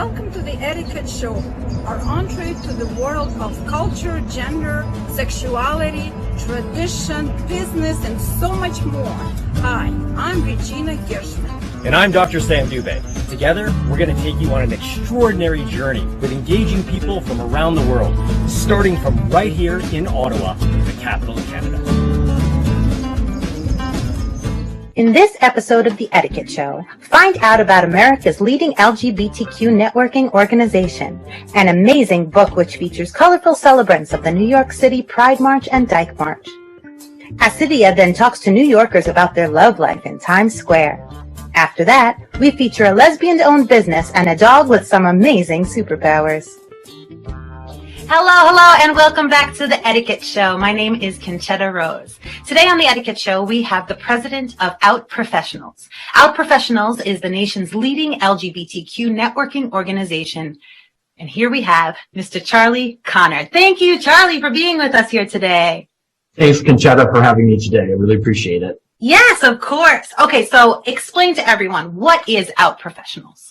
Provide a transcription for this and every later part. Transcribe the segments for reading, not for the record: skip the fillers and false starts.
Welcome to the Etiquette Show, our entree to the world of culture, gender, sexuality, tradition, business, and so much more. Hi, I'm Regina Gershman. And I'm Dr. Sam Dubé. Together, we're going to take you on an extraordinary journey with engaging people from around the world, starting from right here in Ottawa, the capital of Canada. In this episode of The Etiquette Show, find out about America's leading LGBTQ networking organization, an amazing book which features colorful celebrants of the New York City Pride March and Dyke March. Asidia then talks to New Yorkers about their love life in Times Square. After that, we feature a lesbian-owned business and a dog with some amazing superpowers. Hello, and welcome back to The Etiquette Show. My name is Conchetta Rose. Today on The Etiquette Show, we have the president of Out Professionals. Out Professionals is the nation's leading LGBTQ networking organization. And here we have Mr. Charlie Conard. Thank you, Charlie, for being with us here today. Thanks, Conchetta, for having me today. I really appreciate it. Yes, of course. Okay, so explain to everyone, what is Out Professionals?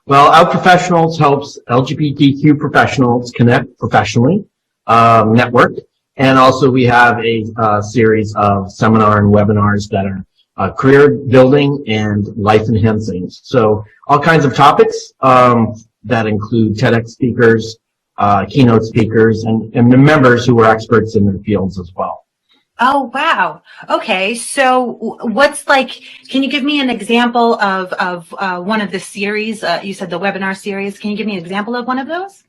Well, Out Professionals helps LGBTQ professionals connect professionally, network, and also we have a series of seminar and webinars that are career building and life enhancing. So all kinds of topics that include TEDx speakers, keynote speakers, and the members who are experts in their fields as well. Oh, wow. Okay. So what's can you give me an example of one of the series? You said the webinar series. Can you give me an example of one of those?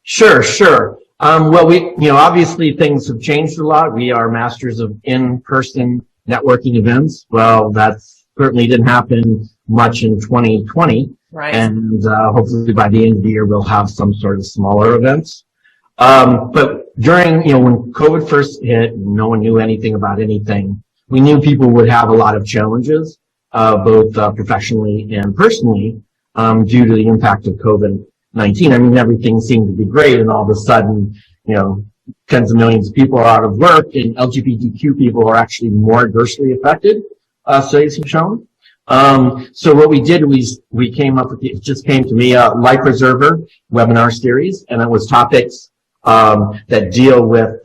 Sure. Well, obviously things have changed a lot. We are masters of in-person networking events. Well, that certainly didn't happen much in 2020. Right. And hopefully by the end of the year, we'll have some sort of smaller events. But during, when COVID first hit, no one knew anything about anything. We knew people would have a lot of challenges, both professionally and personally, due to the impact of COVID-19. I mean, everything seemed to be great, and all of a sudden, tens of millions of people are out of work, and LGBTQ people are actually more adversely affected, studies have shown. So what we did was we came up with, it just came to me, a Life Preserver webinar series, and it was topics that deal with,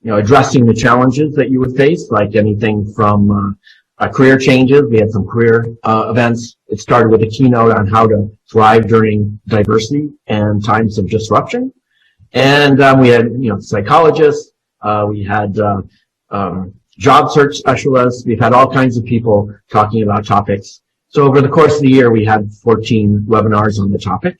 addressing the challenges that you would face, like anything from career changes. We had some career events. It started with a keynote on how to thrive during diversity and times of disruption. And we had, psychologists. We had job search specialists. We've had all kinds of people talking about topics. So over the course of the year, we had 14 webinars on the topic.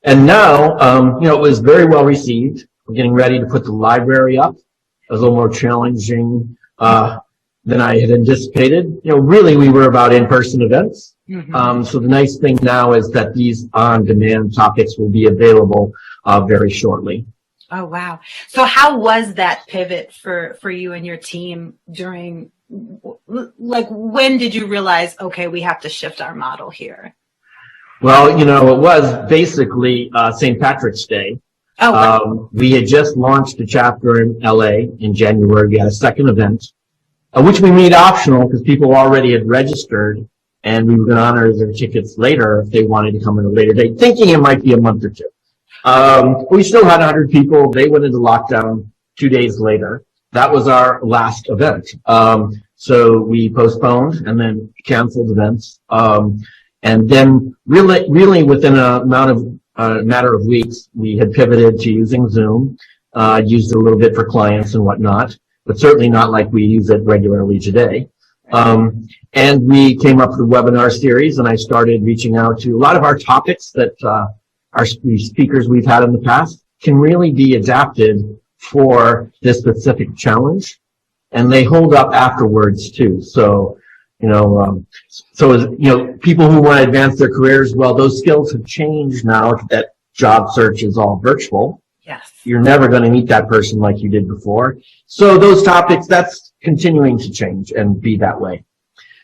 And now, it was very well received. We're getting ready to put the library up. It was a little more challenging than I had anticipated. Really, we were about in-person events. Mm-hmm. So the nice thing now is that these on-demand topics will be available very shortly. Oh, wow. So how was that pivot for you and your team during, when did you realize, okay, we have to shift our model here? Well, it was basically St. Patrick's Day. Oh, wow. We had just launched a chapter in LA in January. We had a second event, which we made optional because people already had registered, and we were going to honor their tickets later if they wanted to come in a later date, thinking it might be a month or two. We still had 100 people. They went into lockdown 2 days later. That was our last event. So we postponed and then canceled events. And then really within a matter of weeks, we had pivoted to using Zoom, used it a little bit for clients and whatnot, but certainly not like we use it regularly today. And we came up with a webinar series, and I started reaching out to a lot of our topics that our speakers we've had in the past can really be adapted for this specific challenge, and they hold up afterwards too. So, people who want to advance their careers, well, those skills have changed now that job search is all virtual. Yes. You're never going to meet that person like you did before. So those topics, that's continuing to change and be that way.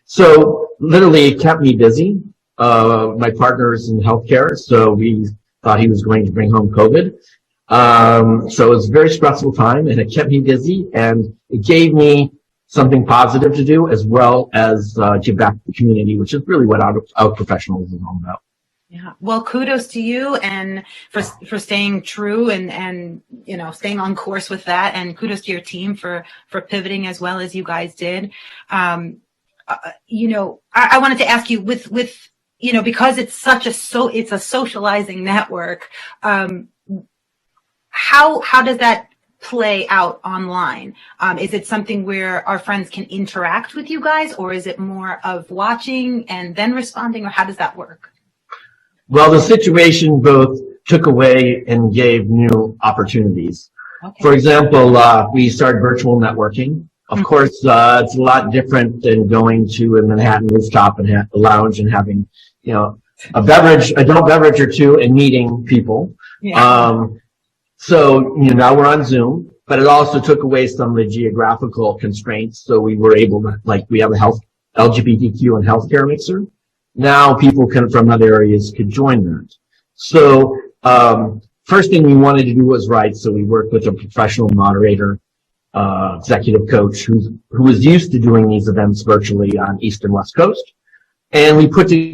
So literally it kept me busy. My partner is in healthcare, so we thought he was going to bring home COVID. So it was a very stressful time, and it kept me busy, and it gave me something positive to do, as well as give back to the community, which is really what Out Professionals is all about. Yeah. Well, kudos to you and for staying true and staying on course with that, and kudos to your team for pivoting as well as you guys did. I wanted to ask you with because it's it's a socializing network. How does that play out online? Is it something where our friends can interact with you guys, or is it more of watching and then responding, or how does that work? Well, the situation both took away and gave new opportunities. Okay. For example, we started virtual networking. Of course, it's a lot different than going to a Manhattan rooftop and a lounge and having, a adult beverage or two and meeting people. Yeah. So, now we're on Zoom, but it also took away some of the geographical constraints. So we were able to, we have a LGBTQ and healthcare mixer. Now people from other areas could join that. So, first thing we wanted to do was write. So we worked with a professional moderator, executive coach who was used to doing these events virtually on East and West Coast. And we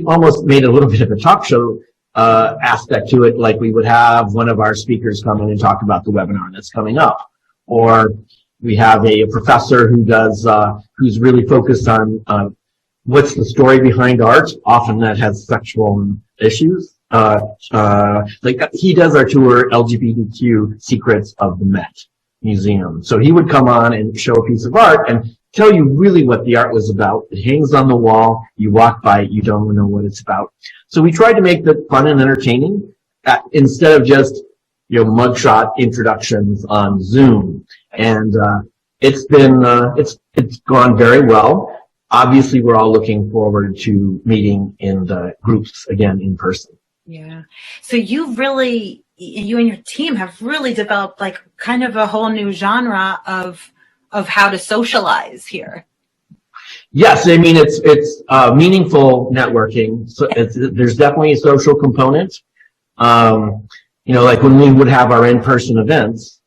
almost made a little bit of a talk show aspect to it, like we would have one of our speakers come in and talk about the webinar that's coming up. Or we have a professor who's really focused on what's the story behind art. Often that has sexual issues. He does our tour, LGBTQ Secrets of the Met Museum. So he would come on and show a piece of art and tell you really what the art was about. It hangs on the wall. You walk by it, you don't know what it's about. So we tried to make that fun and entertaining instead of just, mugshot introductions on Zoom. And it's gone very well. Obviously, we're all looking forward to meeting in the groups again in person. Yeah. So you and your team have really developed kind of a whole new genre of how to socialize here. Yes, I mean it's meaningful networking. So there's definitely a social component. When we would have our in-person events,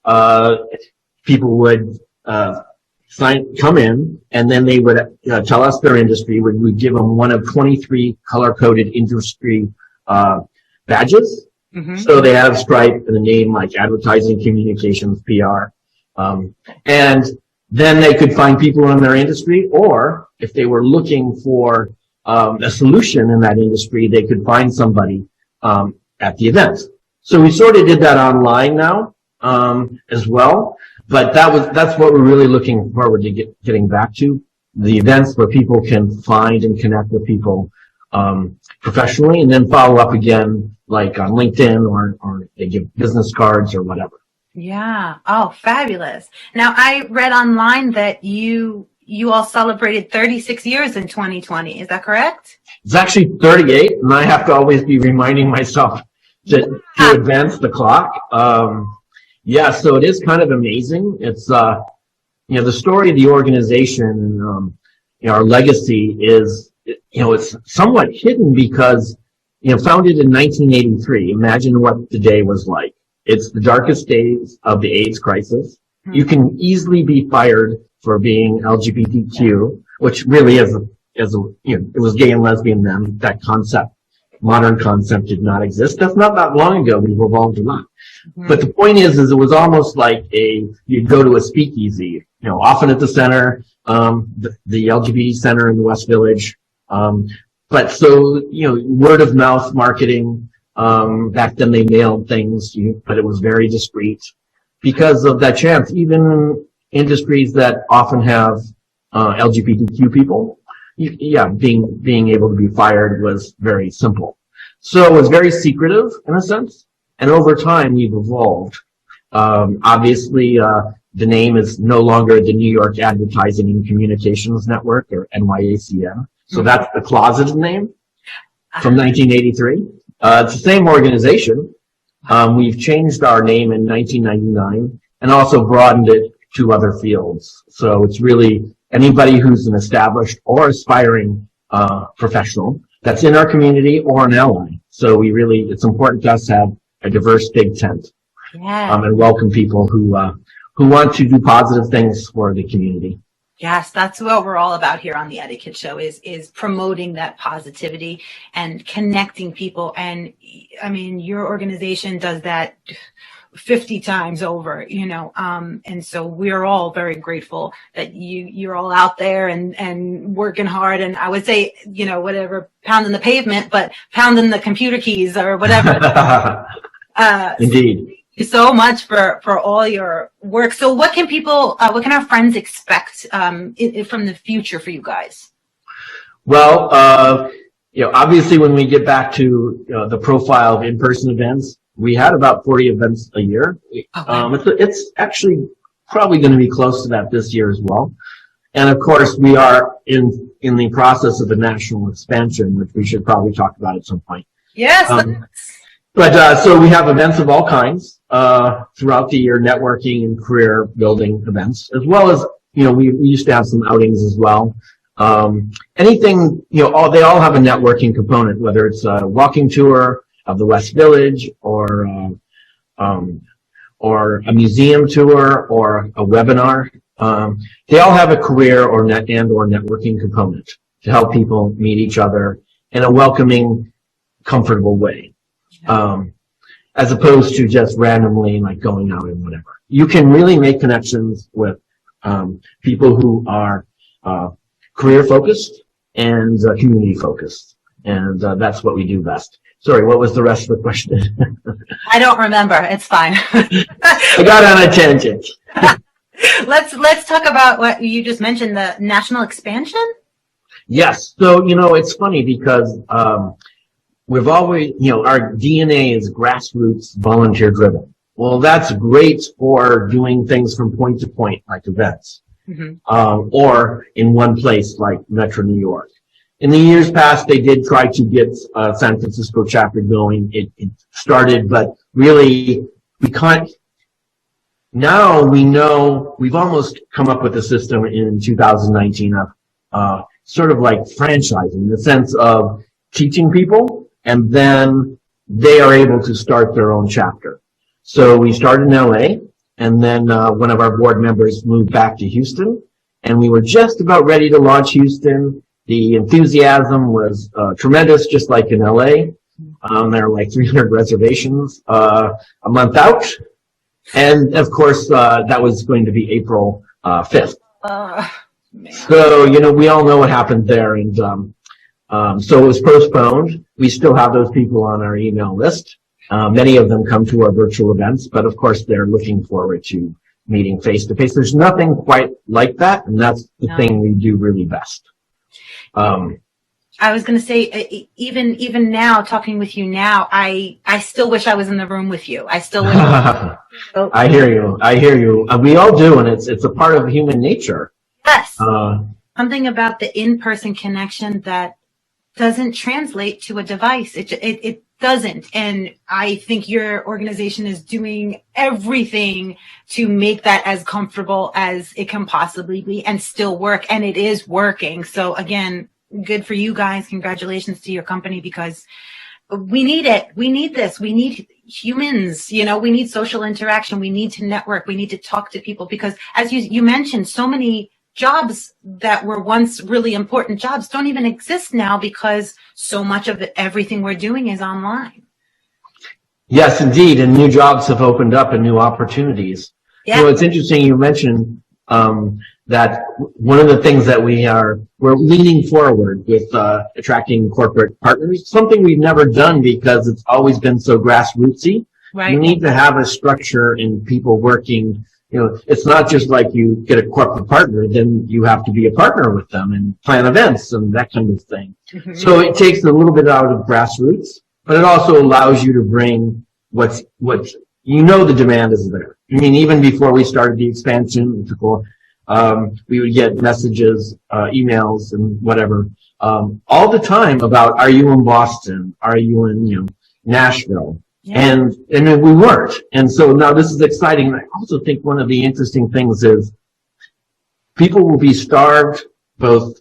people would come in, and then they would tell us their industry. We'd give them one of 23 color-coded industry badges. Mm-hmm. So they have a stripe and a name like advertising, communications, PR. And then they could find people in their industry, or if they were looking for a solution in that industry, they could find somebody at the event. So we sort of did that online now as well. But that's what we're really looking forward to getting back to, the events where people can find and connect with people professionally, and then follow up again, like on LinkedIn, or they give business cards or whatever. Yeah. Oh, fabulous. Now, I read online that you all celebrated 36 years in 2020. Is that correct? It's actually 38, and I have to always be reminding myself to advance the clock. Yeah, so it is kind of amazing. It's, the story of the organization, our legacy is, it's somewhat hidden because, founded in 1983. Imagine what the day was like. It's the darkest days of the AIDS crisis. Mm-hmm. You can easily be fired for being LGBTQ, which really it was gay and lesbian then. That modern concept did not exist. That's not that long ago. We've evolved a lot. Mm-hmm. But the point is it was almost like you'd go to a speakeasy, often at the center, the LGBT center in the West Village. But so, word of mouth marketing, back then they mailed things, but it was very discreet because of that chance. Even industries that often have, LGBTQ people, being able to be fired was very simple. So it was very secretive in a sense. And over time, we've evolved. Obviously, the name is no longer the New York Advertising and Communications Network, or NYACN. So that's the closeted name from 1983. It's the same organization. We've changed our name in 1999 and also broadened it to other fields. So it's really anybody who's an established or aspiring professional that's in our community or an ally. So it's important to us to have a diverse big tent, and welcome people who want to do positive things for the community. Yes, that's what we're all about here on the Etiquette Show is promoting that positivity and connecting people. And I mean, your organization does that 50 times over, and so we're all very grateful that you're all out there and working hard. And I would say, whatever, pounding the pavement, but pounding the computer keys or whatever. Indeed. You so much for all your work. So what can our friends expect from the future for you guys? Well, obviously when we get back to the profile of in-person events, we had about 40 events a year. Okay. It's actually probably going to be close to that this year as well. And of course, we are in the process of a national expansion, which we should probably talk about at some point. Yes. So we have events of all kinds throughout the year, networking and career building events, as well as, we used to have some outings as well. Anything, they all have a networking component, whether it's a walking tour of the West Village or a museum tour or a webinar. They all have a career or networking component to help people meet each other in a welcoming, comfortable way. As opposed to just randomly like going out and whatever. You can really make connections with people who are career focused and community focused, and that's what we do best. Sorry, what was the rest of the question? I don't remember. It's fine. I got on a tangent. Let's talk about what you just mentioned, the national expansion. Yes. So it's funny because we've always, our DNA is grassroots, volunteer driven. Well, that's great for doing things from point to point, like events, or in one place like Metro New York. In the years past, they did try to get San Francisco chapter going. It started, but really we can't. Now we know we've almost come up with a system in 2019 of sort of like franchising, in the sense of teaching people, and then they are able to start their own chapter. So we started in LA, and then one of our board members moved back to Houston, and we were just about ready to launch Houston. The enthusiasm was tremendous, just like in LA. There are like 300 reservations a month out. And of course, that was going to be April 5th. So, we all know what happened there. And so it was postponed. We still have those people on our email list. Many of them come to our virtual events, but of course, they're looking forward to meeting face to face. There's nothing quite like that, and that's the thing we do really best. I was going to say, even now, talking with you now, I still wish I was in the room with you. I still wish. I hear you. We all do, and it's a part of human nature. Yes. Something about the in-person connection that doesn't translate to a device. It doesn't. And I think your organization is doing everything to make that as comfortable as it can possibly be and still work. And it is working. So again, good for you guys. Congratulations to your company, because we need it. We need this. We need humans. We need social interaction. We need to network. We need to talk to people, because as you mentioned, so many jobs that were once really important jobs don't even exist now, because so much of everything we're doing is online. Yes, indeed. And new jobs have opened up and new opportunities. Yeah. It's interesting you mentioned that one of the things that we're leaning forward with attracting corporate partners, something we've never done because it's always been so grassrootsy. Right. You need to have a structure and people working. It's not just like you get a corporate partner, then you have to be a partner with them and plan events and that kind of thing. Mm-hmm. So it takes a little bit out of grassroots, but it also allows you to bring what's the demand is there. I mean, even before we started the expansion, we would get messages, emails and whatever, all the time about, are you in Boston? Are you in, Nashville? Yeah. And we weren't. And so now this is exciting. And I also think one of the interesting things is people will be starved both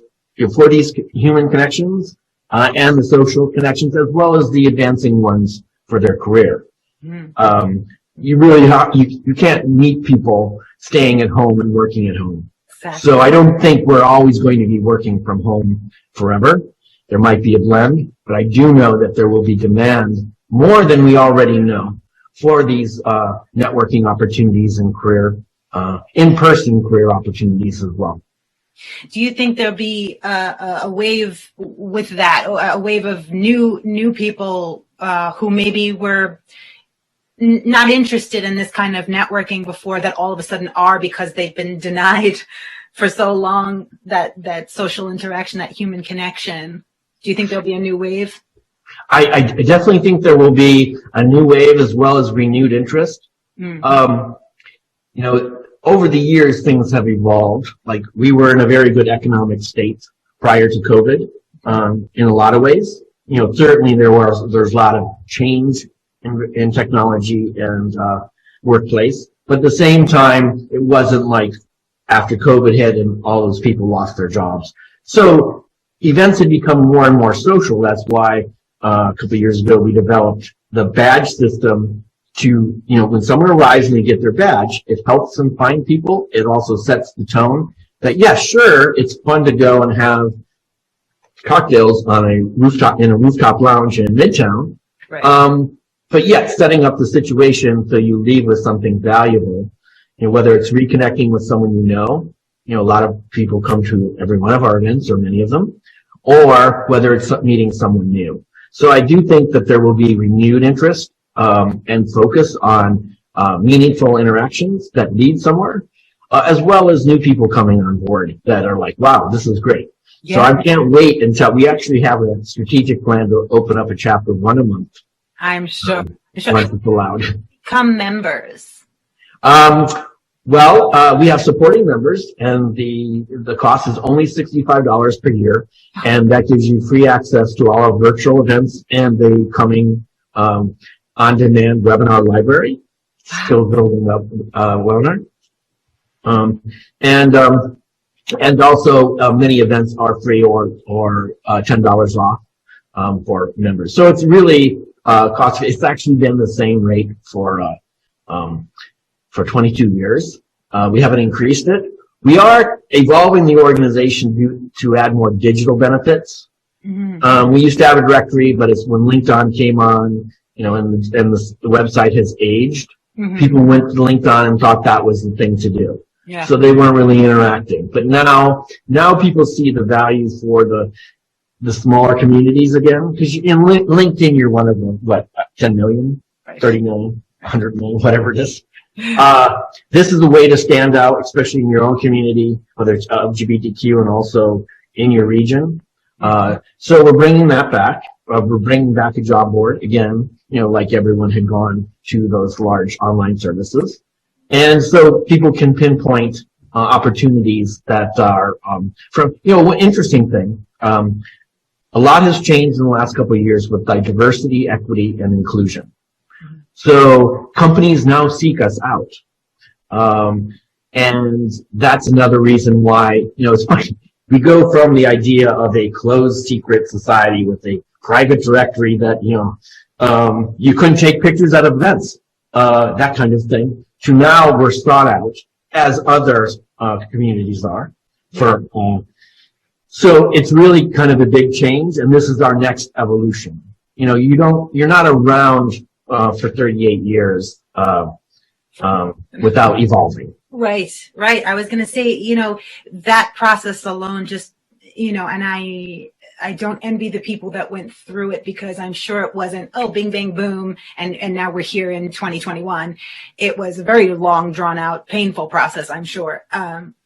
for these human connections, and the social connections, as well as the advancing ones for their career. Mm. You really you can't meet people staying at home and working at home. Exactly. So I don't think we're always going to be working from home forever. There might be a blend, but I do know that there will be demand more than we already know for these networking opportunities and career, in-person career opportunities as well. Do you think there'll be a wave with that, a wave of new people who maybe were not interested in this kind of networking before, that all of a sudden are, because they've been denied for so long that social interaction, that human connection? Do you think there'll be a new wave? I definitely think there will be a new wave as well as renewed interest. Over the years, things have evolved. Like, we were in a very good economic state prior to COVID, in a lot of ways. Certainly there's a lot of change in technology and workplace, but at the same time, it wasn't like after COVID hit and all those people lost their jobs. So events had become more and more social. That's why a couple of years ago we developed the badge system to, when someone arrives and they get their badge, it helps them find people. It also sets the tone that, yeah, sure, it's fun to go and have cocktails on a rooftop lounge in Midtown. Right. But yet setting up the situation so you leave with something valuable, whether it's reconnecting with someone a lot of people come to every one of our events, or many of them, or whether it's meeting someone new. So I do think that there will be renewed interest and focus on meaningful interactions that lead somewhere, as well as new people coming on board that are like, wow, this is great. Yeah. So I can't wait until we actually have a strategic plan to open up a chapter 1 a month. I'm sure. Once it's allowed. Become members. We have supporting members, and the cost is only $65 per year, and that gives you free access to all our virtual events and the coming on-demand webinar library, still building up webinar. And also many events are free or $10 off for members. So it's really it's actually been the same rate for 22 years. We haven't increased it. We are evolving the organization to add more digital benefits. Mm-hmm. We used to have a directory, but it's when LinkedIn came on, and the website has aged. Mm-hmm. People went to LinkedIn and thought that was the thing to do. Yeah. So they weren't really interacting. But now people see the value for the smaller communities again, because in LinkedIn, you're one of them, 10 million, 30 million, 100 million, whatever it is. This is a way to stand out, especially in your own community, whether it's LGBTQ and also in your region. So we're bringing that back. We're bringing back a job board again, like everyone had gone to those large online services. And so people can pinpoint opportunities that are one interesting thing. A lot has changed in the last couple of years with diversity, equity, and inclusion. So companies now seek us out. And that's another reason why, it's funny. We go from the idea of a closed secret society with a private directory that, you couldn't take pictures at events, that kind of thing, to now we're sought out as other communities are. So it's really kind of a big change, and this is our next evolution. You're not around for 38 years without evolving. Right. I was going to say, that process alone just, and I don't envy the people that went through it, because I'm sure it wasn't, bing, bang, boom, and now we're here in 2021. It was a very long, drawn out, painful process, I'm sure.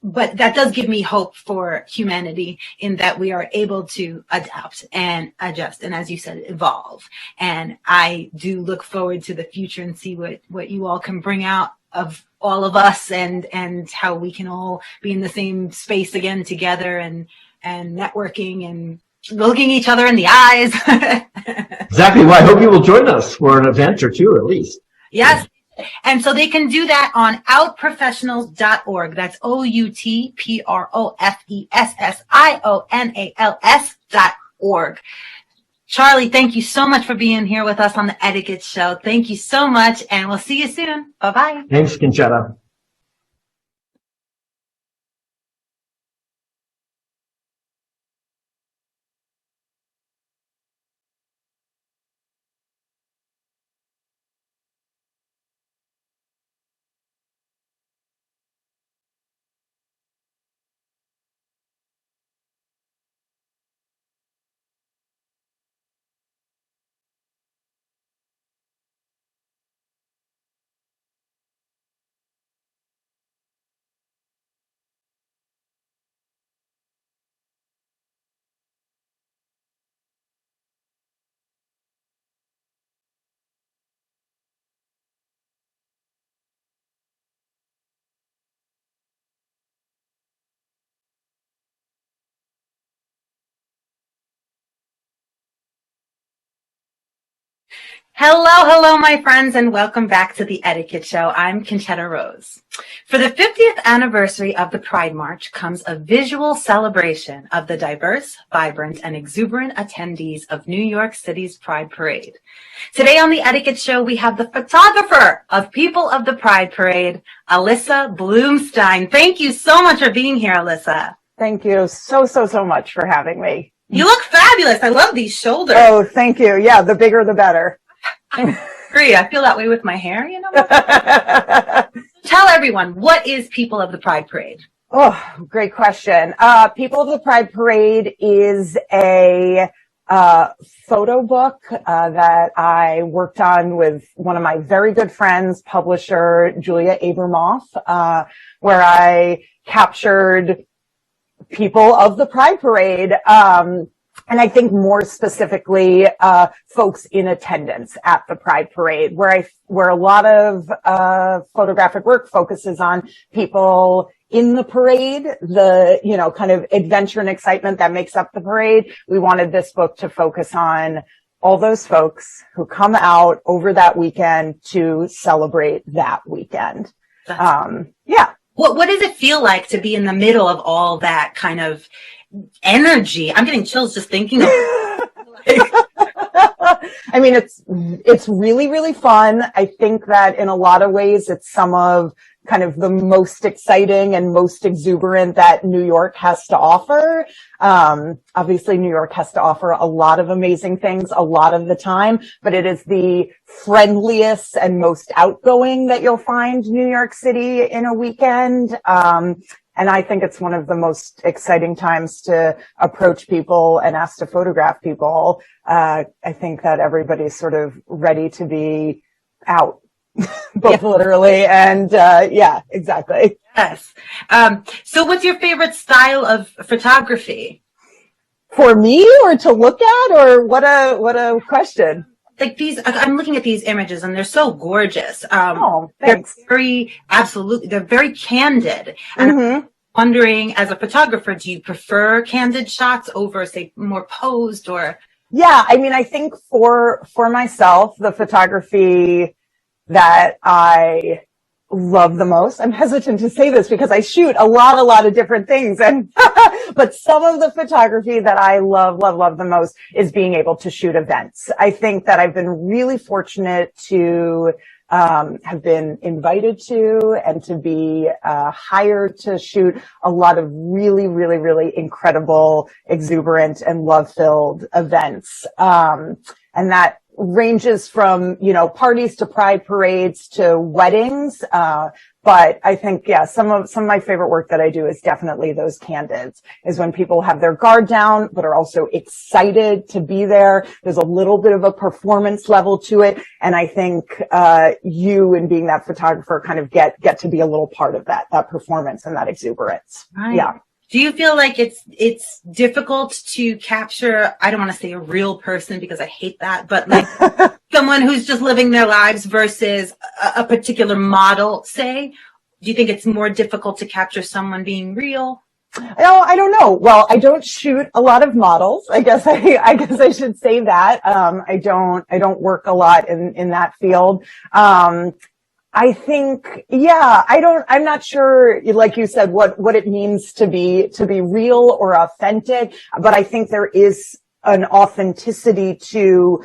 But that does give me hope for humanity, in that we are able to adapt and adjust, and as you said, evolve. And I do look forward to the future and see what you all can bring out of all of us, and how we can all be in the same space again together, and networking and looking each other in the eyes. Exactly. Well, I hope you will join us for an event or two, at least. Yes. And so they can do that on outprofessionals.org. That's outprofessionals.org. Charlie, thank you so much for being here with us on the Etiquette Show. Thank you so much, and we'll see you soon. Bye-bye. Thanks, Conchetta. Hello, my friends, and welcome back to the Etiquette Show. I'm Conchetta Rose. For the 50th anniversary of the Pride March comes a visual celebration of the diverse, vibrant, and exuberant attendees of New York City's Pride Parade. Today on the Etiquette Show, we have the photographer of People of the Pride Parade, Alyssa Blumstein. Thank you so much for being here, Alyssa. Thank you so much for having me. You look fabulous. I love these shoulders. Oh, thank you. Yeah, the bigger the better. I agree. I feel that way with my hair, you know. Tell everyone, what is People of the Pride Parade? Oh, great question. People of the Pride Parade is a photo book that I worked on with one of my very good friends, publisher Julia Abramoff, where I captured people of the Pride Parade, and I think more specifically, folks in attendance at the Pride Parade, where a lot of photographic work focuses on people in the parade, the, kind of adventure and excitement that makes up the parade. We wanted this book to focus on all those folks who come out over that weekend to celebrate that weekend. Yeah. What does it feel like to be in the middle of all that kind of energy? I'm getting chills just thinking of it. I mean, it's really, really fun. I think that in a lot of ways, it's some of kind of the most exciting and most exuberant that New York has to offer. Obviously, New York has to offer a lot of amazing things a lot of the time, but it is the friendliest and most outgoing that you'll find New York City in a weekend. And I think it's one of the most exciting times to approach people and ask to photograph people. I think that everybody's sort of ready to be out, both literally and, yeah, exactly. Yes. So what's your favorite style of photography? For me, or to look at, or what a question. Like these, I'm looking at these images and they're so gorgeous. Oh, thanks. They're very candid. And I'm wondering, as a photographer, do you prefer candid shots over, say, more posed or? Yeah, I mean, I think for myself, the photography that I love the most, I'm hesitant to say this because I shoot a lot of different things, and but some of the photography that I love the most is being able to shoot events. I think that I've been really fortunate to have been invited to and to be hired to shoot a lot of really incredible, exuberant, and love-filled events. And that ranges from, parties to pride parades to weddings. But I think, yeah, some of my favorite work that I do is definitely those candids, is when people have their guard down, but are also excited to be there. There's a little bit of a performance level to it. And I think, you, in being that photographer, kind of get to be a little part of that performance and that exuberance. Right. Yeah. Do you feel like it's difficult to capture, I don't want to say a real person because I hate that, but like someone who's just living their lives versus a particular model, say? Do you think it's more difficult to capture someone being real? I don't know. Well, I don't shoot a lot of models. I guess I should say that. I don't work a lot in that field. I think, yeah, I'm not sure, like you said, what it means to be real or authentic, but I think there is an authenticity to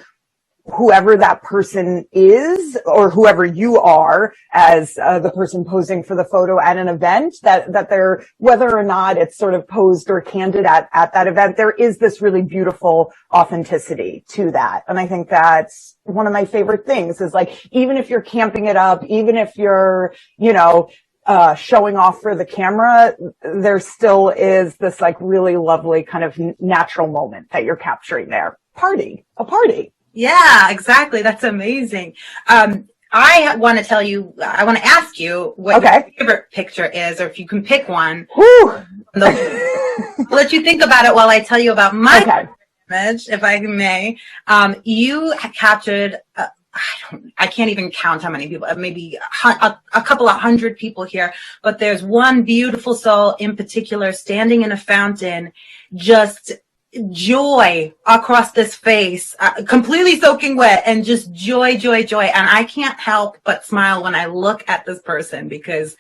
whoever that person is, or whoever you are as the person posing for the photo at an event, that they're, whether or not it's sort of posed or candid at that event, there is this really beautiful authenticity to that. And I think that's one of my favorite things, is like, even if you're camping it up, even if you're, showing off for the camera, there still is this like really lovely kind of natural moment that you're capturing there. A party. Yeah, exactly. That's amazing. I want to ask you what your favorite picture is, or if you can pick one. Whew. I'll let you think about it while I tell you about my image, if I may. You captured, I can't even count how many people, maybe a couple of hundred people here, but there's one beautiful soul in particular standing in a fountain, just joy across this face, completely soaking wet, and just joy, joy, joy. And I can't help but smile when I look at this person because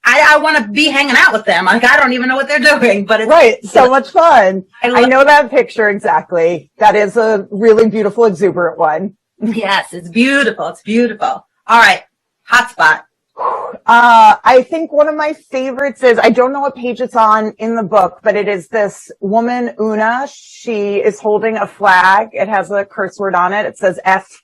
I want to be hanging out with them. Like, I don't even know what they're doing, but it's right. So much fun. I know that picture exactly. That is a really beautiful, exuberant one. Yes, it's beautiful. It's beautiful. All right. Hotspot. I think one of my favorites is, I don't know what page it's on in the book, but it is this woman, Una. She is holding a flag. It has a curse word on it. It says F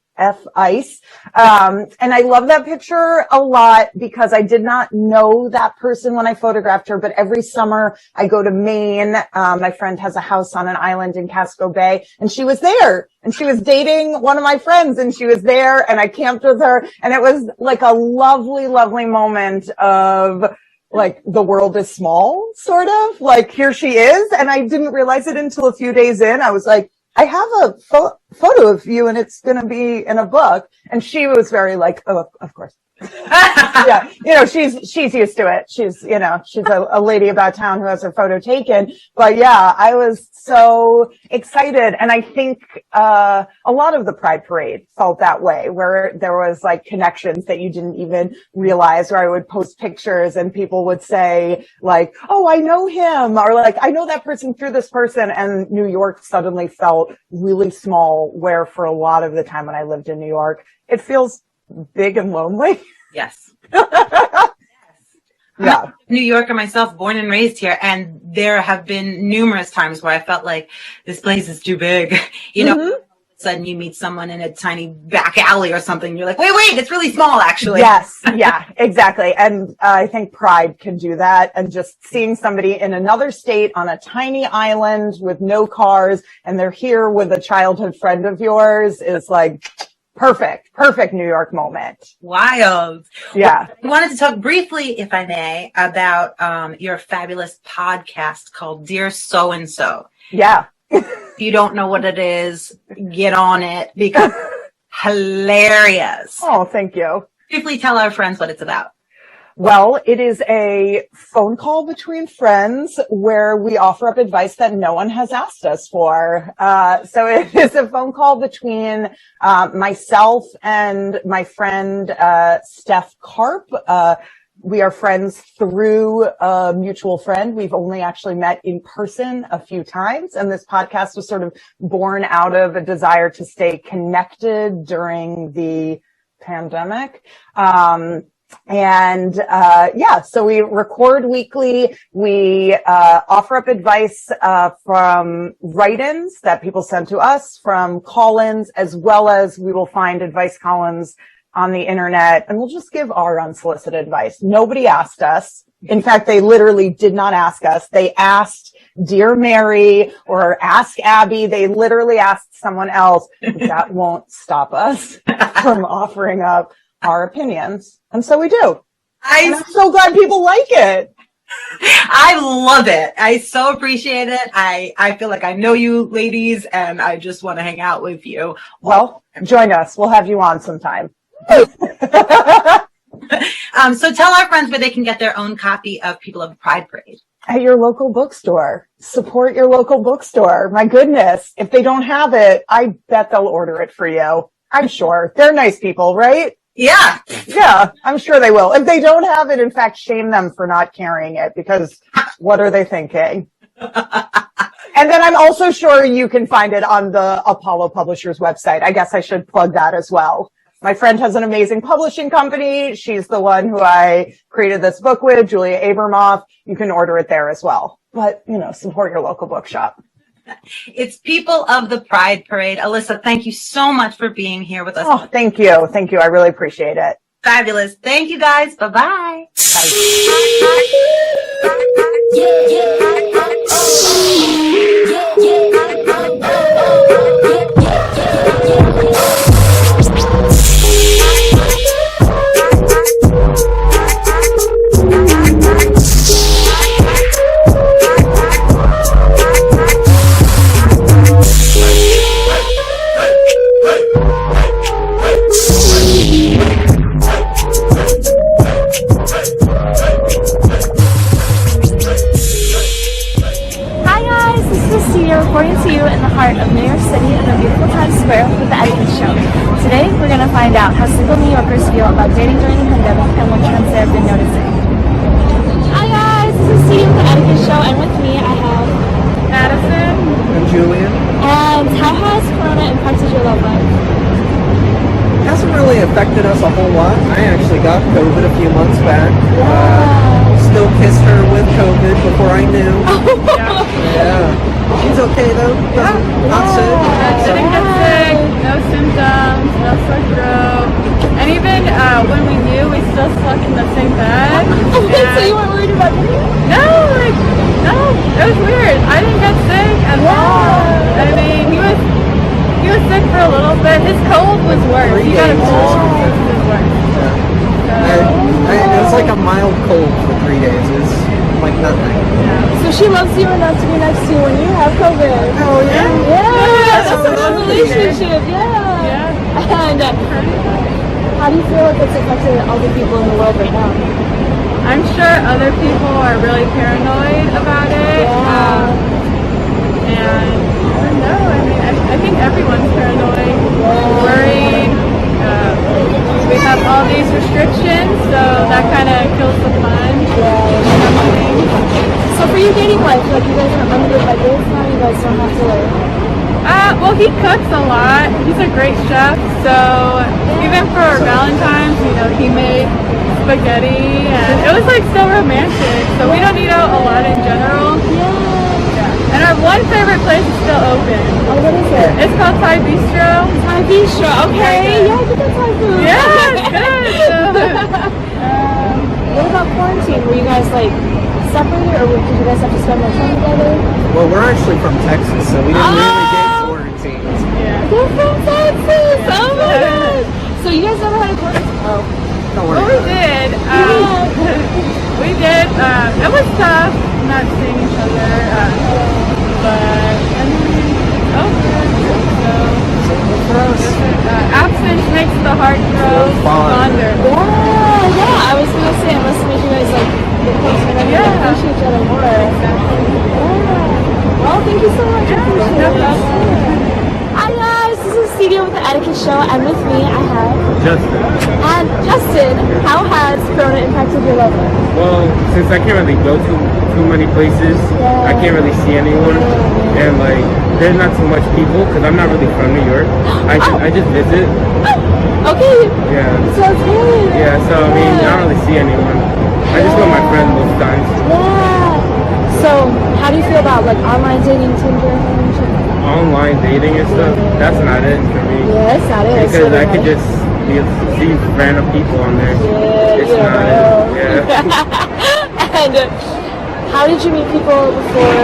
ice. And I love that picture a lot because I did not know that person when I photographed her, but every summer I go to Maine. My friend has a house on an island in Casco Bay, and she was there, and she was dating one of my friends, and she was there, and I camped with her, and it was like a lovely, lovely moment of like, the world is small, sort of. Like, here she is, and I didn't realize it until a few days in. I was like, I have a photo of you, and it's going to be in a book. And she was very like, oh, of course. Yeah. You know, she's used to it. She's a lady about town who has her photo taken. But yeah, I was so excited. And I think, a lot of the Pride Parade felt that way, where there was like connections that you didn't even realize, where I would post pictures and people would say like, oh, I know him, or like, I know that person through this person. And New York suddenly felt really small, where for a lot of the time when I lived in New York, it feels big and lonely. Yes. Yeah. New Yorker myself, born and raised here, and there have been numerous times where I felt like this place is too big. You know, all of a sudden you meet someone in a tiny back alley or something. You're like, wait, it's really small, actually. Yes. Yeah, exactly. And I think Pride can do that. And just seeing somebody in another state on a tiny island with no cars, and they're here with a childhood friend of yours, is like, perfect New York moment. Wild. Yeah. Well, I wanted to talk briefly, if I may, about your fabulous podcast called Dear So-and-So. Yeah. If you don't know what it is, get on it because hilarious. Oh, thank you. Briefly tell our friends what it's about. Well, it is a phone call between friends where we offer up advice that no one has asked us for. So it is a phone call between myself and my friend Steph Karp. We are friends through a mutual friend. We've only actually met in person a few times, and this podcast was sort of born out of a desire to stay connected during the pandemic. So we record weekly. We offer up advice from write-ins that people send to us, from call-ins, as well as we will find advice columns on the internet, and we'll just give our unsolicited advice. Nobody asked us. In fact, they literally did not ask us. They asked Dear Mary or Ask Abby. They literally asked someone else. That won't stop us from offering up our opinions. And so we do. And I'm so glad people like it. I love it. I so appreciate it. I feel like I know you ladies, and I just want to hang out with you. Well, join us. We'll have you on sometime. So tell our friends where they can get their own copy of People of the Pride Parade. At your local bookstore. Support your local bookstore. My goodness. If they don't have it, I bet they'll order it for you. I'm sure. They're nice people, right? Yeah. Yeah, I'm sure they will. If they don't have it, in fact, shame them for not carrying it, because what are they thinking? And then I'm also sure you can find it on the Apollo Publishers website. I guess I should plug that as well. My friend has an amazing publishing company. She's the one who I created this book with, Julia Abramoff. You can order it there as well. But, support your local bookshop. It's People of the Pride Parade. Alyssa, thank you so much for being here with us. Oh, thank you. Thank you. I really appreciate it. Fabulous. Thank you, guys. Bye-bye. Recording find out how single New Yorkers feel about dating during the pandemic and what trends they have been noticing. Hi guys, this is Sadie with the Etiquette Show, and with me I have Madison and Julian. And how has Corona impacted your love life? It hasn't really affected us a whole lot. I actually got COVID a few months back. Still kissed her with COVID before I knew. Yeah. She's okay though. Not sick. Didn't get sick, no symptoms, no sore throat. And even when we knew, we still slept in the same bed. So you weren't worried about me? No, it was weird. I didn't get sick at all. I mean, he was sick for a little bit. His cold was worse. He got a cold. It was worse. It was like a mild cold for 3 days. It's like nothing. So she loves you enough to be next to you when you have COVID. Oh yeah. Yeah, that's a good relationship. Yeah. And how do you feel like it's affected all the people in the world right now? I'm sure other people are really paranoid about it. And I don't know. I mean, I think everyone's paranoid, worried. We have all these restrictions, so that kind of kills the fun. So for your dating life, like you guys aren't limited by dates now, you guys don't have to like... Well, he cooks a lot. He's a great chef, so even for Valentine's, he made spaghetti, and it was like so romantic. So we don't eat out a lot in general. And our one favorite place is still open. Oh, what is it? It's called Thai Bistro. Thai Bistro, okay. Yeah, get that Thai food. Yeah, it's good. What about quarantine? Were you guys like separated, or did you guys have to spend more time together? Well, we're actually from Texas, so we didn't really get quarantined. You're from Texas! Oh my god! So you guys never had a quarantine? Oh. Don't worry. Well, we did. We did. It was tough not seeing each other, but I mean, over. So absence makes the heart grow fonder. Yeah. I was gonna say it must make you guys like get closer and appreciate each other more. Well, thank you so much. I appreciate it. Hi guys, this is Celia with the Etiquette Show, and with me I have Justin. And Justin, how has Corona impacted your love life? Well, since I can't really go to too many places, I can't really see anyone, and like there's not too much people because I'm not really from New York. I just visit. Okay. Yeah. Sounds good. Yeah. So I mean, I don't really see anyone. I just go with my friends most times. Yeah. So how do you feel about like online dating, Tinder, and shit? Online dating and stuff, that's not it for me. Yeah, it's not it. Because I could just see random people on there. Yeah, it's not it. Yeah. And how did you meet people before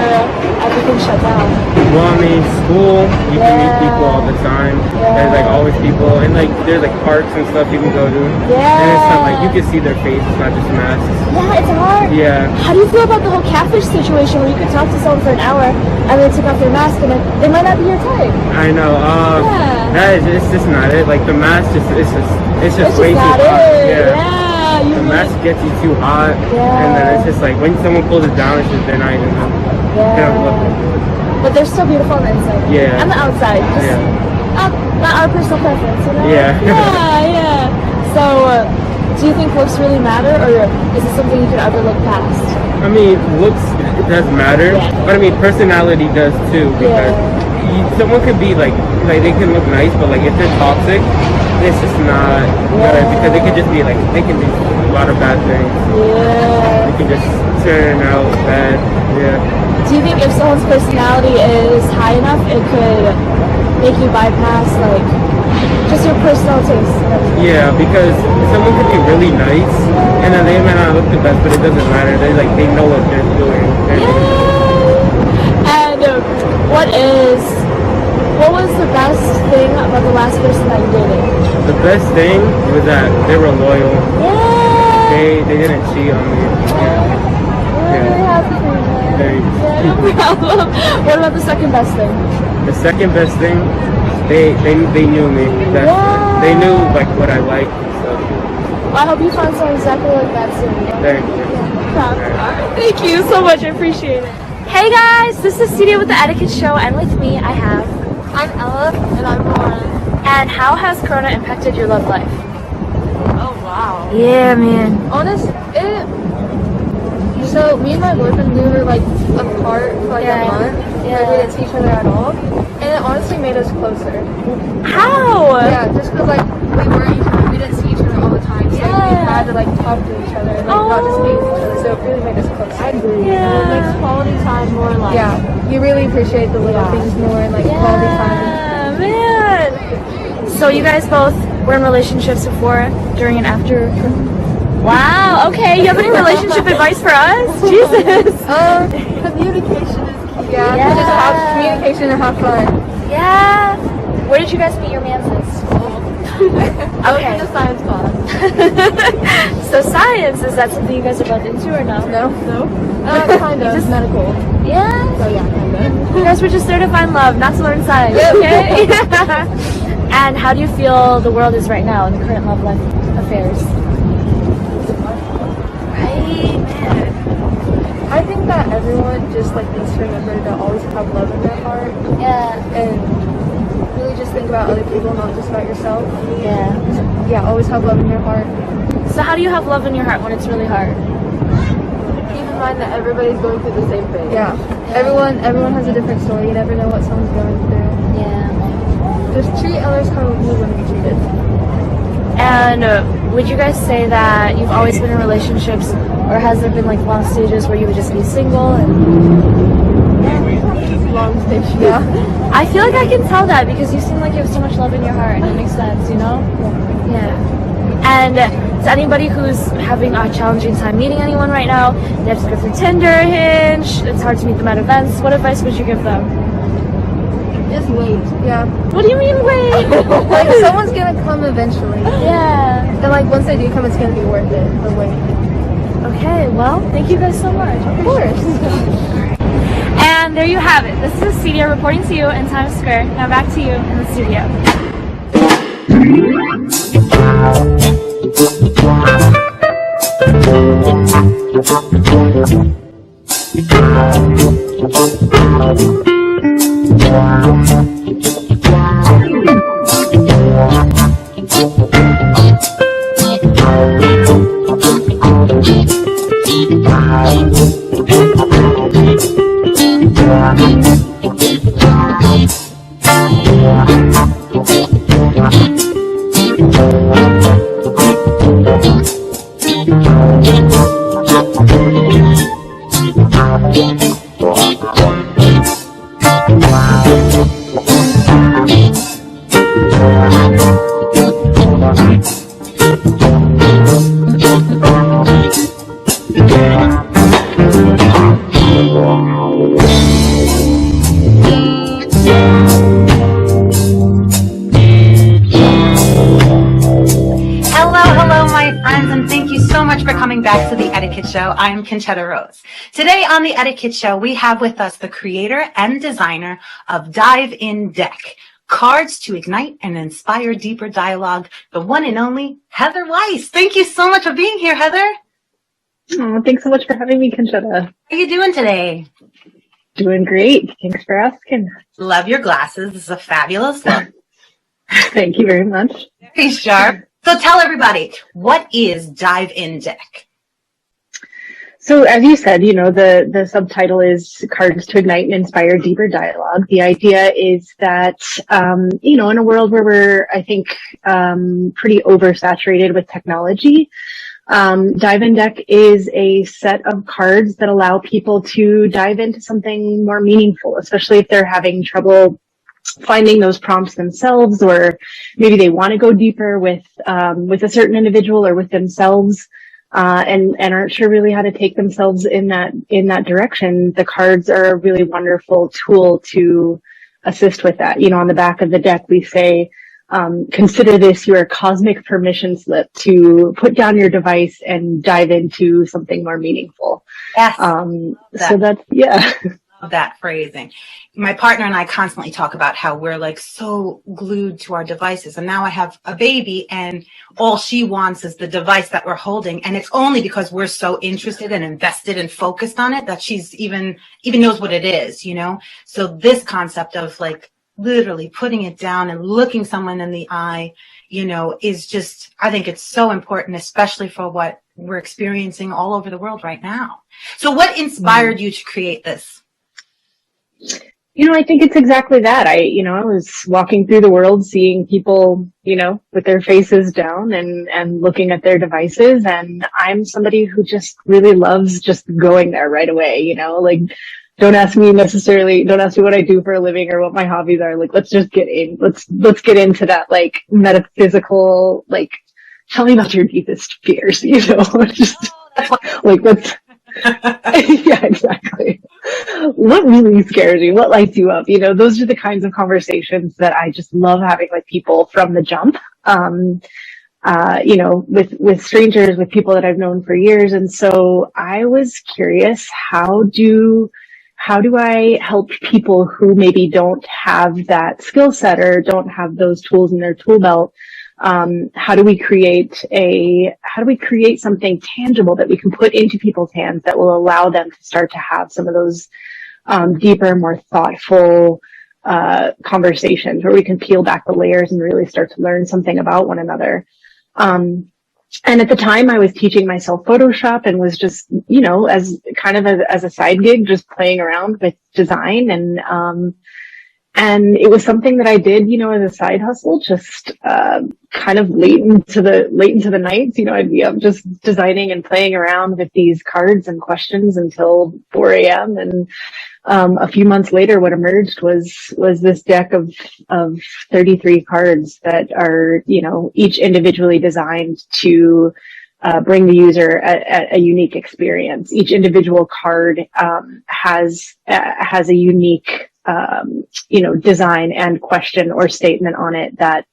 everything shut down? Well, I mean, school, you can meet people all the time. There's like always people, and like there's like parks and stuff you can go to. And it's not like you can see their face, it's not just masks. Yeah, it's hard. Yeah. How do you feel about the whole catfish situation where you could talk to someone for an hour and they take off their mask and they might not be your type? I know. It's just not it. Like the mask, it's just way too not hot. It. The mask gets you too hot, and then it's just like when someone pulls it down, it's just they're not even But they're still beautiful on the inside. Yeah. And the outside. Just not our personal preference, you know? Yeah. Yeah. So, do you think looks really matter, or is it something you could ever look past? I mean, looks does matter, but I mean personality does too, because someone could be like they can look nice, but like if they're toxic, it's just not good, because they could just be like, they can do a lot of bad things. They can just turn out bad. Do you think if someone's personality is high enough, it could make you bypass like just your personal taste? Yeah, because someone could be really nice, and then they might not look the best, but it doesn't matter. They know what they're doing. And what was the best thing about the last person that you dated? The best thing was that they were loyal. They didn't cheat on me. No problem. What about the second best thing? The second best thing, they knew me. They knew like what I liked and stuff. Well, I hope you find someone exactly like that soon. Thank you. Thank you so much. I appreciate it. Hey guys, this is Celia with the Etiquette Show, and with me I have... I'm Ella. And I'm Lauren. And how has Corona impacted your love life? Oh wow. Yeah, man. So me and my boyfriend, we were like apart for like a month. Yeah. Like, we didn't see each other at all, and it honestly made us closer. How? Yeah, just because like we didn't see each other all the time, so we had to like talk to each other, and, like not just meet each other. So it really made us closer. I agree. Yeah. And it makes quality time more like. Yeah, you really appreciate the little things more, and like quality time. Yeah, man. So you guys both were in relationships before, during, and after? Wow, okay. You have any relationship advice for us? Jesus. Communication is key. Yeah. Just have communication and have fun. Yeah. Where did you guys meet your manses? Okay. In a science class. So science, is that something you guys are both into or no? No. Kind of. Just medical. Yeah. So yeah, kind of. You guys were just there to find love, not to learn science, okay? And how do you feel the world is right now in the current love life affairs? I think that everyone just like needs to remember to always have love in their heart. Yeah. And really just think about other people, not just about yourself. Yeah. Yeah, always have love in your heart. So how do you have love in your heart when it's really hard? Keep in mind that everybody's going through the same thing. Yeah. Everyone has a different story. You never know what someone's going through. Yeah. Just treat others how you want to be treated. And would you guys say that you've always been in relationships, or has there been like long stages where you would just be single? Long stage, yeah. I feel like I can tell that because you seem like you have so much love in your heart, and it makes sense, you know? Yeah. And to anybody who's having a challenging time meeting anyone right now, they have to go through Tinder, Hinge, it's hard to meet them at events, what advice would you give them? Just wait. Yeah. What do you mean wait? Like someone's gonna come eventually. Yeah. And like once they do come, it's gonna be worth it. The wait. Okay, well, thank you guys so much. Of course. And there you have it. This is Celia reporting to you in Times Square. Now back to you in the studio. Back to the Etiquette Show. I'm Conchetta Rose. Today on the Etiquette Show, we have with us the creator and designer of Dive In Deck, cards to ignite and inspire deeper dialogue, the one and only Heather Weiss. Thank you so much for being here, Heather. Oh, thanks so much for having me, Conchetta. How are you doing today? Doing great. Thanks for asking. Love your glasses. This is a fabulous look. Thank you very much. Very sharp. So tell everybody, what is Dive In Deck? So as you said, you know, the subtitle is Cards to Ignite and Inspire Deeper Dialogue. The idea is that, you know, in a world where we're, I think, pretty oversaturated with technology, Dive In Deck is a set of cards that allow people to dive into something more meaningful, especially if they're having trouble finding those prompts themselves, or maybe they want to go deeper with a certain individual or with themselves. And aren't sure really how to take themselves in that direction. The cards are a really wonderful tool to assist with that. You know, on the back of the deck, we say, consider this your cosmic permission slip to put down your device and dive into something more meaningful. Yes. So that's, yeah. That phrasing. My partner and I constantly talk about how we're like so glued to our devices, and now I have a baby and all she wants is the device that we're holding, and it's only because we're so interested and invested and focused on it that she's even knows what it is, you know. So this concept of like literally putting it down and looking someone in the eye, is just, I think it's so important, especially for what we're experiencing all over the world right now. So what inspired you to create this? I think it's exactly that. I was walking through the world, seeing people, with their faces down and looking at their devices. And I'm somebody who just really loves just going there right away, like, don't ask me what I do for a living or what my hobbies are. Like, let's just get in. Let's get into that, like, metaphysical, like, tell me about your deepest fears, just like, let's, yeah, exactly. What really scares you? What lights you up? Those are the kinds of conversations that I just love having with people from the jump. With strangers, with people that I've known for years. And so I was curious, how do I help people who maybe don't have that skill set or don't have those tools in their tool belt? How do we create something tangible that we can put into people's hands that will allow them to start to have some of those deeper, more thoughtful conversations where we can peel back the layers and really start to learn something about one another. And at the time I was teaching myself Photoshop and was just, as a side gig, just playing around with design. And it was something that I did, as a side hustle, just kind of late into the nights. I'd be up just designing and playing around with these cards and questions until 4 a.m. And a few months later, what emerged was this deck of 33 cards that are, each individually designed to bring the user a unique experience. Each individual card has a unique design and question or statement on it that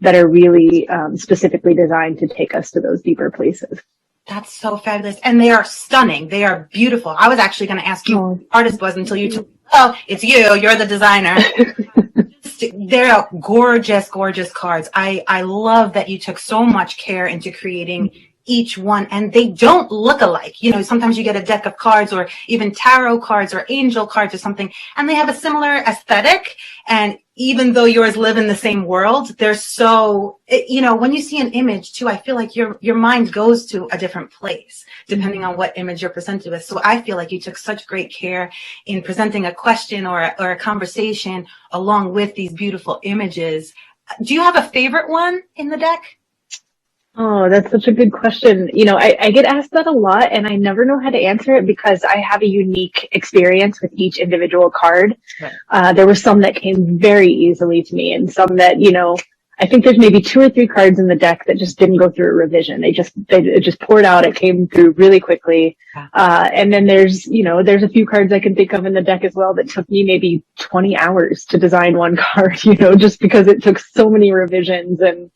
are really specifically designed to take us to those deeper places. That's so fabulous. And they are stunning. They are beautiful. I was actually going to ask you who the artist was until you told me, oh, it's you. You're the designer. They're gorgeous, gorgeous cards. I love that you took so much care into creating each one, and they don't look alike. Sometimes you get a deck of cards or even tarot cards or angel cards or something, and they have a similar aesthetic. And even though yours live in the same world, they're so, when you see an image too, I feel like your mind goes to a different place depending on what image you're presented with. So I feel like you took such great care in presenting a question or a conversation along with these beautiful images. Do you have a favorite one in the deck? Oh, that's such a good question. I get asked that a lot and I never know how to answer it because I have a unique experience with each individual card. Right. There were some that came very easily to me and some that, I think there's maybe 2 or 3 cards in the deck that just didn't go through a revision. It just poured out. It came through really quickly. And then there's a few cards I can think of in the deck as well that took me maybe 20 hours to design one card, just because it took so many revisions and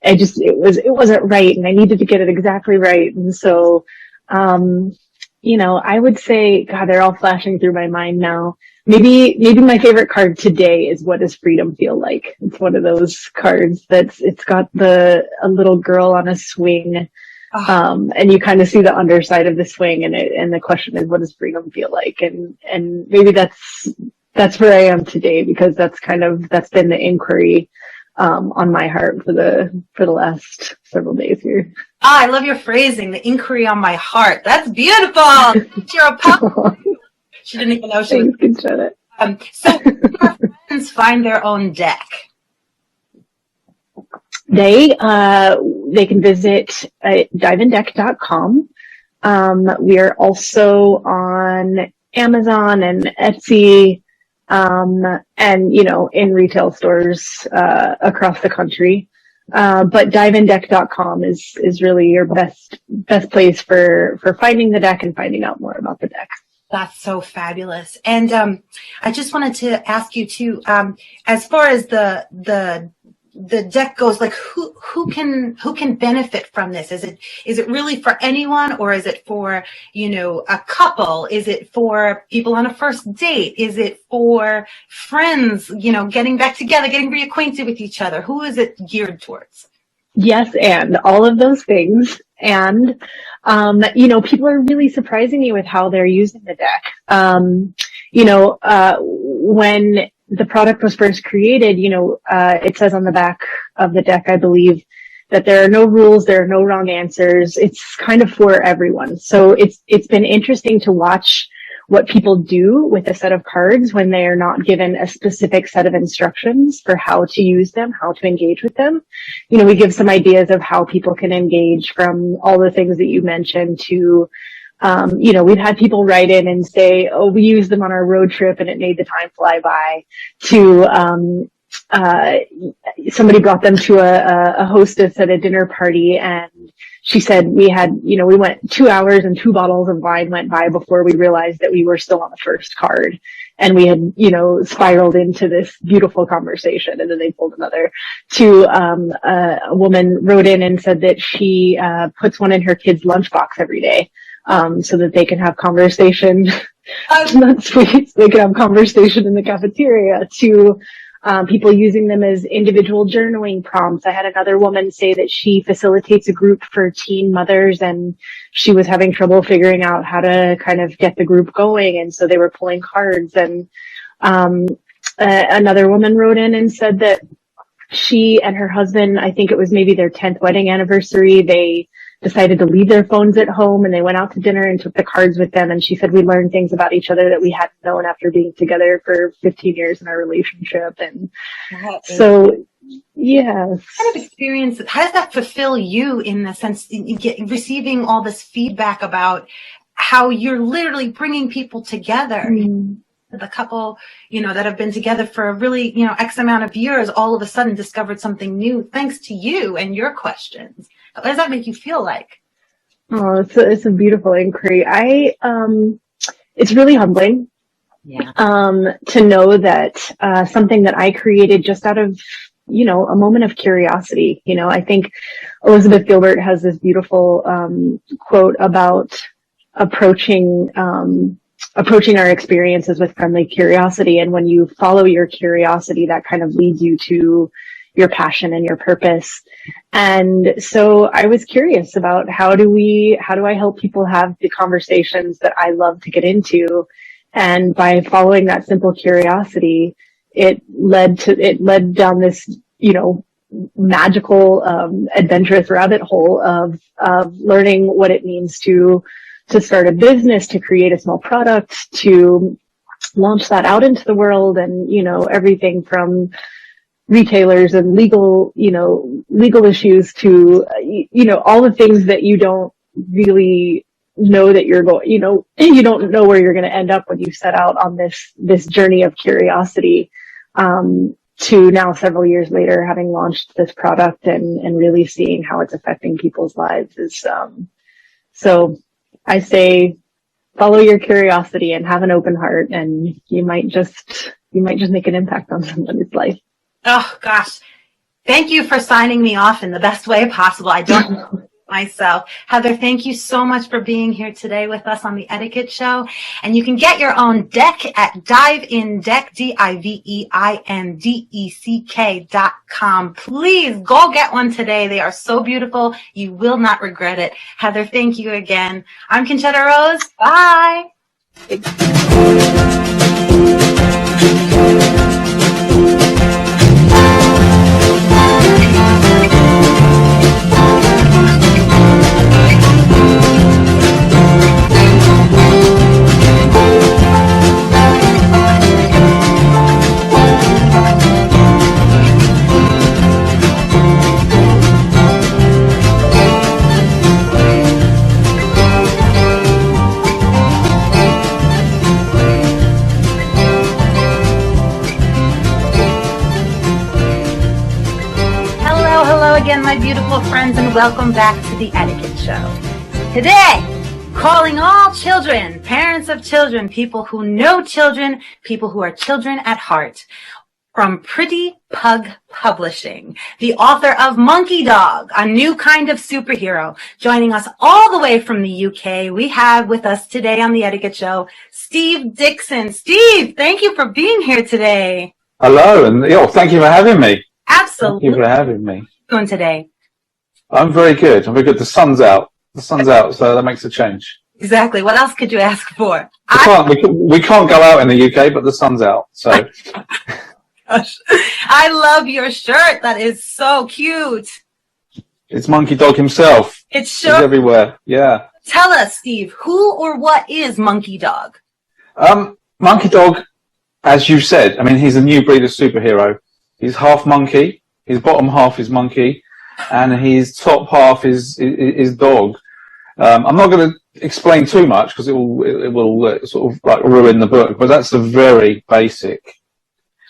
it wasn't right and I needed to get it exactly right. And so, I would say, God, they're all flashing through my mind now. Maybe my favorite card today is What Does Freedom Feel Like? It's one of those cards it's got a little girl on a swing. And you kind of see the underside of the swing and the question is, what does freedom feel like? And maybe that's where I am today because that's been the inquiry on my heart for the last several days here. I love your phrasing, the inquiry on my heart. That's beautiful. You're a pop. She didn't even know she was. Good shot. So your friends find their own deck. They can visit diveanddeck.com. We are also on Amazon and Etsy. And in retail stores across the country. But diveanddeck.com is really your best place for finding the deck and finding out more about the deck. That's so fabulous. And I just wanted to ask you too, as far as the deck goes, like who can benefit from this? Is it really for anyone, or is it for, a couple? Is it for people on a first date? Is it for friends, getting back together, getting reacquainted with each other? Who is it geared towards? Yes, and all of those things. And, people are really surprising me with how they're using the deck. the product was first created, it says on the back of the deck, I believe, that there are no rules, there are no wrong answers. It's kind of for everyone. So it's been interesting to watch what people do with a set of cards when they are not given a specific set of instructions for how to use them, how to engage with them. We give some ideas of how people can engage, from all the things that you mentioned to, we've had people write in and say, oh, we used them on our road trip and it made the time fly by, to, somebody brought them to a hostess at a dinner party, and she said we went 2 hours and 2 bottles of wine went by before we realized that we were still on the first card, and we had, spiraled into this beautiful conversation. And then they pulled another a woman wrote in and said that she, puts one in her kid's lunchbox every day, so that they can have conversation. That's sweet. They can have conversation in the cafeteria, to, people using them as individual journaling prompts. I had another woman say that she facilitates a group for teen mothers, and she was having trouble figuring out how to kind of get the group going, and so they were pulling cards. And another woman wrote in and said that she and her husband, I think it was maybe their 10th wedding anniversary, they decided to leave their phones at home, and they went out to dinner and took the cards with them. And she said we learned things about each other that we hadn't known after being together for 15 years in our relationship. And so, yes. What kind of experience, how does that fulfill you, in the sense you get receiving all this feedback about how you're literally bringing people together? The couple, that have been together for a really, X amount of years, all of a sudden discovered something new thanks to you and your questions. What does that make you feel like? Oh, it's a beautiful inquiry. It's really humbling. Yeah. To know that, something that I created just out of, a moment of curiosity. I think Elizabeth Gilbert has this beautiful, quote about approaching our experiences with friendly curiosity. And when you follow your curiosity, that kind of leads you to your passion and your purpose. And so I was curious about how do I help people have the conversations that I love to get into? And by following that simple curiosity, it led down this, magical, adventurous rabbit hole of learning what it means to start a business, to create a small product, to launch that out into the world, and, everything from retailers and legal issues to, all the things that you don't really know that you're going, you don't know where you're going to end up when you set out on this journey of curiosity, to now several years later having launched this product and really seeing how it's affecting people's lives is, so I say follow your curiosity and have an open heart, and you might just make an impact on someone's life. Oh gosh. Thank you for signing me off in the best way possible. I don't know myself. Heather, thank you so much for being here today with us on the Etiquette Show. And you can get your own deck at diveindeck, diveindeck.com. Please go get one today. They are so beautiful. You will not regret it. Heather, thank you again. I'm Conchetta Rose. Bye. Again, my beautiful friends, and welcome back to the Etiquette Show. Today, calling all children, parents of children, people who know children, people who are children at heart. From Pretty Pug Publishing, the author of Monkey Dog, a new kind of superhero. Joining us all the way from the UK, we have with us today on the Etiquette Show, Steve Dixon. Steve, thank you for being here today. Hello, and thank you for having me. Absolutely. Thank you for having me. Doing today? I'm very good. The sun's out. So that makes a change. Exactly. What else could you ask for? We can't go out in the UK, but the sun's out. So Gosh. I love your shirt. That is so cute. it's Monkey Dog himself. It's He's everywhere. Yeah. Tell us, Steve, who or what is Monkey Dog? Monkey Dog, as you said, I mean, he's a new breed of superhero. He's half monkey. His bottom half is monkey, and his top half is dog. I'm not going to explain too much because it will sort of like ruin the book, but that's a very basic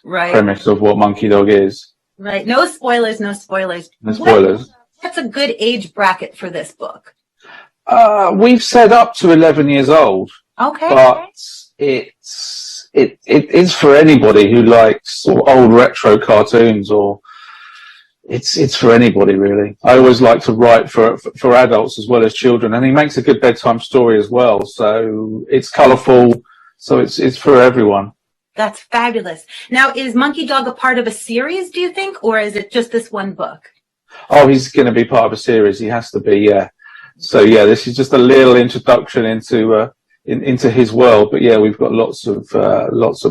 premise of what Monkey Dog is. Right. No spoilers, no spoilers. No spoilers. What's a good age bracket for this book? We've said up to 11 years old. Okay. But it's for anybody who likes sort of old retro cartoons, or it's for anybody really. I always like to write for adults as well as children, and he makes a good bedtime story as well. So it's colourful, so it's for everyone. That's fabulous. Now, is Monkey Dog a part of a series, do you think, or is it just this one book? Oh, he's going to be part of a series. He has to be, yeah. So yeah, this is just a little introduction into his world, but yeah, we've got lots of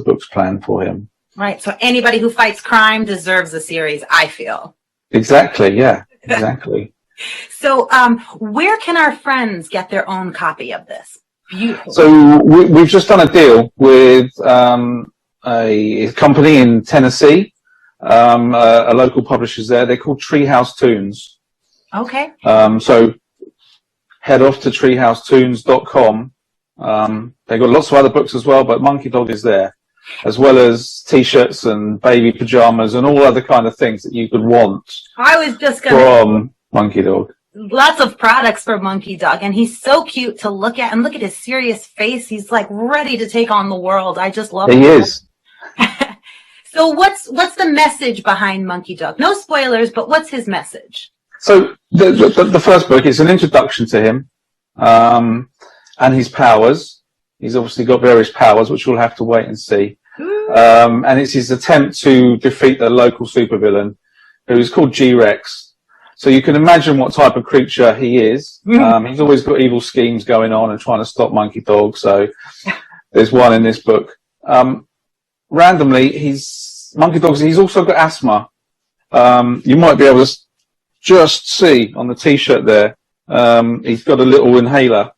books planned for him. Right. So anybody who fights crime deserves a series, I feel. Exactly. Yeah. Exactly. So, where can our friends get their own copy of this? Beautiful. So we've just done a deal with a company in Tennessee, a local publisher's there. They're called Treehouse Tunes. Okay. So head off to treehousetoons.com. They've got lots of other books as well, but Monkey Dog is there, as well as T-shirts and baby pajamas and all other kind of things that you could want. I was just going from Monkey Dog. Lots of products for Monkey Dog, and he's so cute to look at, and look at his serious face. He's like ready to take on the world. I just love him. He is. So what's the message behind Monkey Dog? No spoilers, but what's his message? So the first book is an introduction to him and his powers. He's obviously got various powers, which we'll have to wait and see. And it's his attempt to defeat the local supervillain, who's called G-Rex. So you can imagine what type of creature he is. He's always got evil schemes going on and trying to stop Monkey Dog. So there's one in this book. Randomly, Monkey Dog, he's also got asthma. You might be able to just see on the T-shirt there. He's got a little inhaler.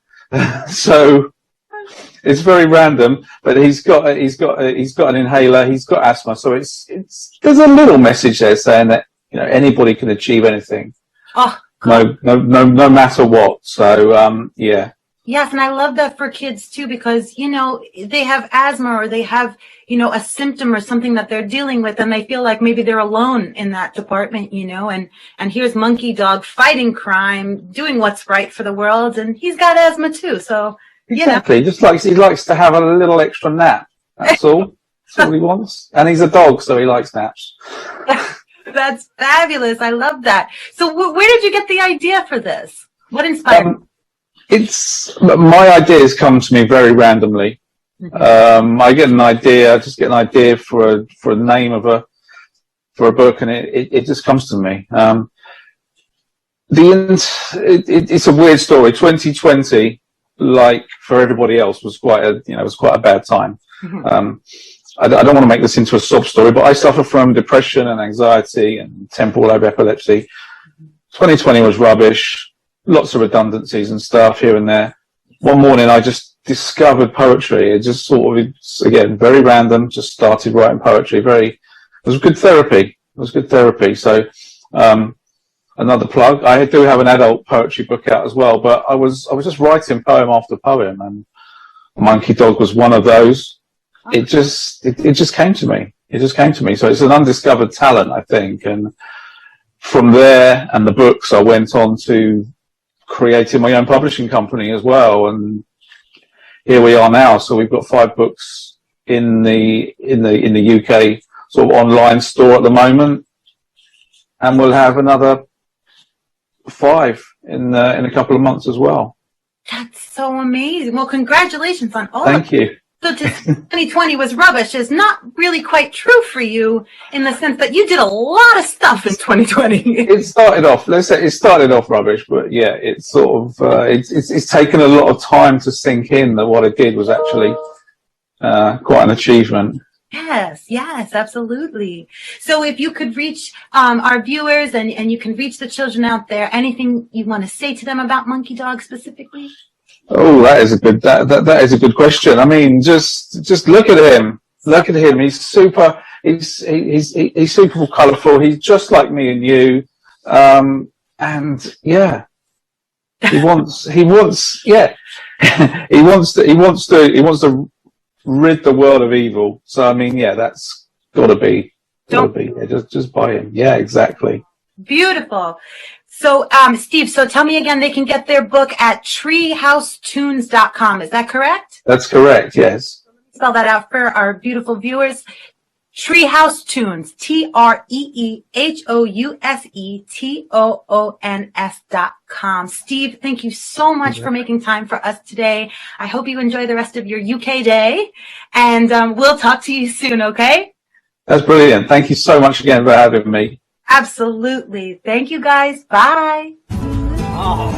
So it's very random, but he's got an inhaler. He's got asthma. So there's a little message there saying that, you know, anybody can achieve anything. Oh, no matter what. So, yeah. Yes, and I love that for kids too, because, you know, they have asthma or they have, you know, a symptom or something that they're dealing with, and they feel like maybe they're alone in that department, you know, and here's Monkey Dog fighting crime, doing what's right for the world, and he's got asthma too, so, you know. He likes to have a little extra nap. That's all. That's all he wants. And he's a dog, so he likes naps. That's fabulous. I love that. So where did you get the idea for this? What inspired you? My ideas come to me very randomly. I get an idea, for a name for a book, and it just comes to me. It's a weird story. 2020, like for everybody else, was quite a bad time. I don't want to make this into a sob story, but I suffer from depression and anxiety and temporal lobe epilepsy. 2020 was rubbish. Lots of redundancies and stuff here and there. One morning I just discovered poetry. It just sort of, again, very random, just started writing poetry. It was good therapy. So, another plug. I do have an adult poetry book out as well, but I was just writing poem after poem, and Monkey Dog was one of those. It just came to me. So it's an undiscovered talent, I think. And from there and the books, I went on to creating my own publishing company as well. And here we are now. So we've got 5 books in the UK sort of online store at the moment. And we'll have another 5 in a couple of months as well. That's so amazing. Well, congratulations on all Thank you. So to say 2020 was rubbish is not really quite true for you in the sense that you did a lot of stuff in 2020. It started off, let's say it started off rubbish, but yeah, it's sort of, it's taken a lot of time to sink in that what I did was actually quite an achievement. Yes, absolutely. So if you could reach our viewers and you can reach the children out there, anything you want to say to them about Monkey Dog specifically? Oh, that is a good that is a good question. I mean, just look at him. Look at him. He's super. He's super colourful. He's just like me and you. And yeah, he wants he wants to rid the world of evil. So I mean, yeah, that's gotta be. Yeah, just buy him. Yeah, exactly. Beautiful. So, Steve, so tell me again, they can get their book at treehousetunes.com. Is that correct? That's correct, yes. Spell that out for our beautiful viewers. Treehouse Tunes, TreehouseToons.com. Steve, thank you so much for making time for us today. I hope you enjoy the rest of your UK day, and we'll talk to you soon, okay? That's brilliant. Thank you so much again for having me. Absolutely. Thank you, guys. Bye. Oh,